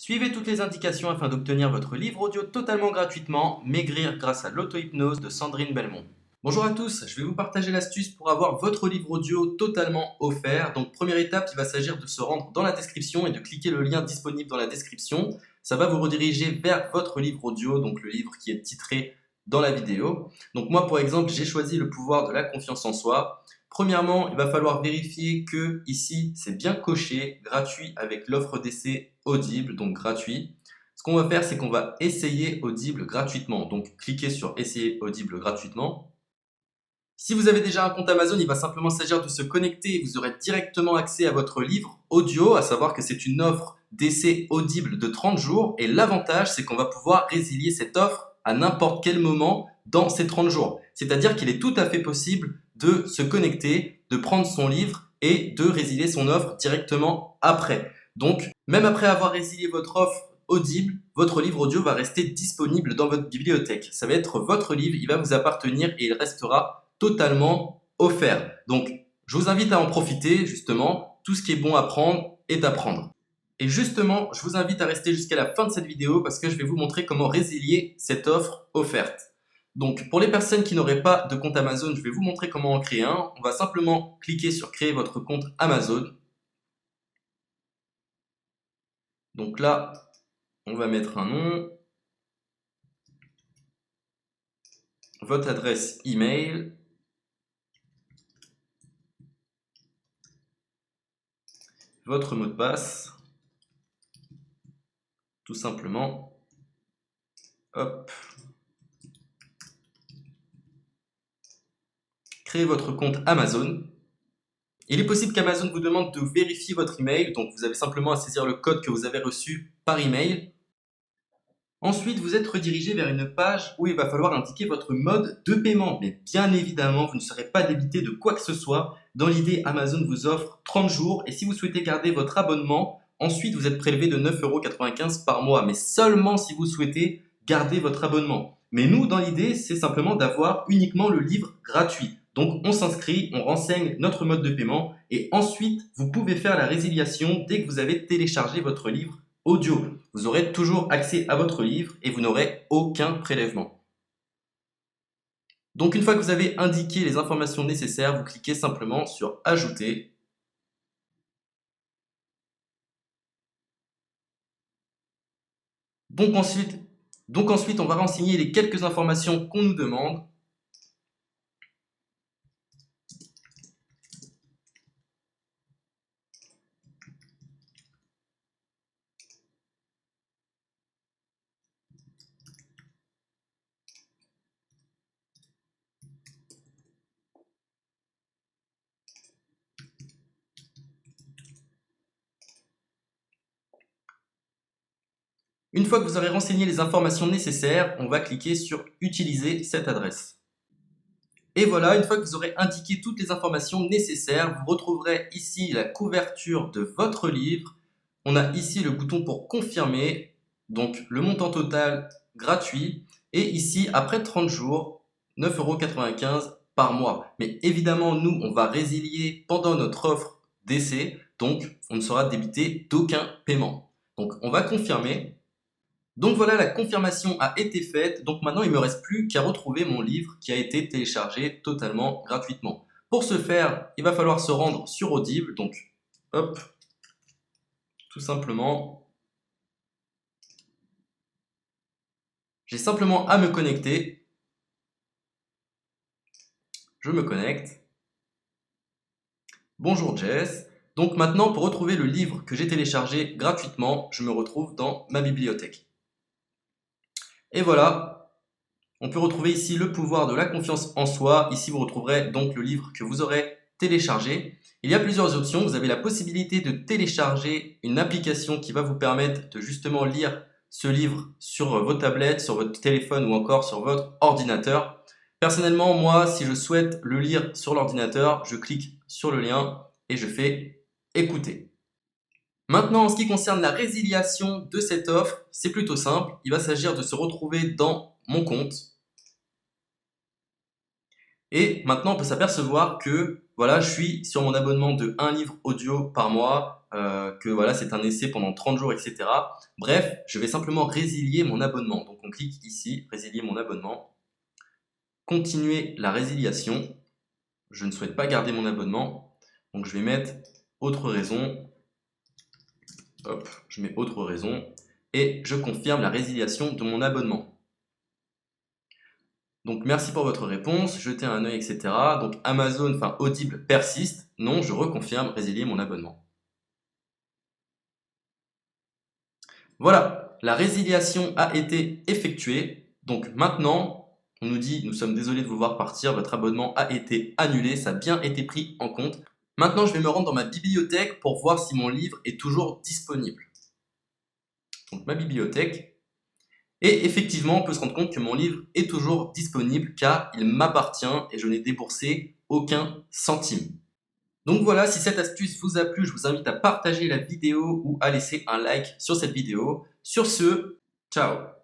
Suivez toutes les indications afin d'obtenir votre livre audio totalement gratuitement, Maigrir grâce à l'auto-hypnose de Sandrine Belmont. Bonjour à tous, je vais vous partager l'astuce pour avoir votre livre audio totalement offert. Donc première étape, il va s'agir de se rendre dans la description et de cliquer le lien disponible dans la description. Ça va vous rediriger vers votre livre audio, donc le livre qui est titré dans la vidéo. Donc moi par exemple, j'ai choisi le pouvoir de la confiance en soi. Premièrement, il va falloir vérifier que ici c'est bien coché, gratuit avec l'offre d'essai Audible, donc gratuit. Ce qu'on va faire, c'est qu'on va essayer Audible gratuitement. Donc cliquez sur essayer Audible gratuitement. Si vous avez déjà un compte Amazon, il va simplement s'agir de se connecter et vous aurez directement accès à votre livre audio, à savoir que c'est une offre d'essai Audible de 30 jours. Et l'avantage, c'est qu'on va pouvoir résilier cette offre à n'importe quel moment dans ces 30 jours. C'est-à-dire qu'il est tout à fait possible de se connecter, de prendre son livre et de résilier son offre directement après. Donc, même après avoir résilié votre offre Audible, votre livre audio va rester disponible dans votre bibliothèque. Ça va être votre livre, il va vous appartenir et il restera totalement offert. Donc, je vous invite à en profiter, justement. Tout ce qui est bon à prendre est à prendre. Et justement, je vous invite à rester jusqu'à la fin de cette vidéo parce que je vais vous montrer comment résilier cette offre offerte. Donc, pour les personnes qui n'auraient pas de compte Amazon, je vais vous montrer comment en créer un. On va simplement cliquer sur créer votre compte Amazon. Donc là, on va mettre un nom, votre adresse email, votre mot de passe, tout simplement. Hop. Créez votre compte Amazon. Il est possible qu'Amazon vous demande de vérifier votre email, donc vous avez simplement à saisir le code que vous avez reçu par email. Ensuite, vous êtes redirigé vers une page où il va falloir indiquer votre mode de paiement. Mais bien évidemment, vous ne serez pas débité de quoi que ce soit. Dans l'idée, Amazon vous offre 30 jours et si vous souhaitez garder votre abonnement, ensuite vous êtes prélevé de 9,95 € par mois, mais seulement si vous souhaitez garder votre abonnement. Mais nous, dans l'idée, c'est simplement d'avoir uniquement le livre gratuit. Donc on s'inscrit, on renseigne notre mode de paiement et ensuite vous pouvez faire la résiliation dès que vous avez téléchargé votre livre audio. Vous aurez toujours accès à votre livre et vous n'aurez aucun prélèvement. Donc une fois que vous avez indiqué les informations nécessaires, vous cliquez simplement sur Ajouter. Donc ensuite, on va renseigner les quelques informations qu'on nous demande. Une fois que vous aurez renseigné les informations nécessaires, on va cliquer sur Utiliser cette adresse. Et voilà, une fois que vous aurez indiqué toutes les informations nécessaires, vous retrouverez ici la couverture de votre livre. On a ici le bouton pour confirmer, donc le montant total gratuit. Et ici, après 30 jours, 9,95 € par mois. Mais évidemment, nous, on va résilier pendant notre offre d'essai, donc on ne sera débité d'aucun paiement. Donc on va confirmer. Donc voilà, la confirmation a été faite, donc maintenant il ne me reste plus qu'à retrouver mon livre qui a été téléchargé totalement gratuitement. Pour ce faire, il va falloir se rendre sur Audible, donc hop, tout simplement, j'ai simplement à me connecter, je me connecte, bonjour Jess, donc maintenant pour retrouver le livre que j'ai téléchargé gratuitement, je me retrouve dans ma bibliothèque. Et voilà, on peut retrouver ici le pouvoir de la confiance en soi. Ici, vous retrouverez donc le livre que vous aurez téléchargé. Il y a plusieurs options. Vous avez la possibilité de télécharger une application qui va vous permettre de justement lire ce livre sur vos tablettes, sur votre téléphone ou encore sur votre ordinateur. Personnellement, moi, si je souhaite le lire sur l'ordinateur, je clique sur le lien et je fais écouter. Maintenant, en ce qui concerne la résiliation de cette offre, c'est plutôt simple. Il va s'agir de se retrouver dans mon compte. Et maintenant, on peut s'apercevoir que voilà, je suis sur mon abonnement de 1 livre audio par mois que voilà, c'est un essai pendant 30 jours, etc. Bref, je vais simplement résilier mon abonnement. Donc on clique ici, résilier mon abonnement, continuer la résiliation. Je ne souhaite pas garder mon abonnement, donc je vais mettre autre raison. Hop, je mets autre raison et je confirme la résiliation de mon abonnement. Donc merci pour votre réponse, jetez un œil, etc. Donc Amazon, enfin Audible persiste. Non, je reconfirme, résilier mon abonnement. Voilà, la résiliation a été effectuée. Donc maintenant, on nous dit, nous sommes désolés de vous voir partir, votre abonnement a été annulé, ça a bien été pris en compte. Maintenant, je vais me rendre dans ma bibliothèque pour voir si mon livre est toujours disponible. Donc ma bibliothèque. Et effectivement, on peut se rendre compte que mon livre est toujours disponible car il m'appartient et je n'ai déboursé aucun centime. Donc voilà, si cette astuce vous a plu, je vous invite à partager la vidéo ou à laisser un like sur cette vidéo. Sur ce, ciao!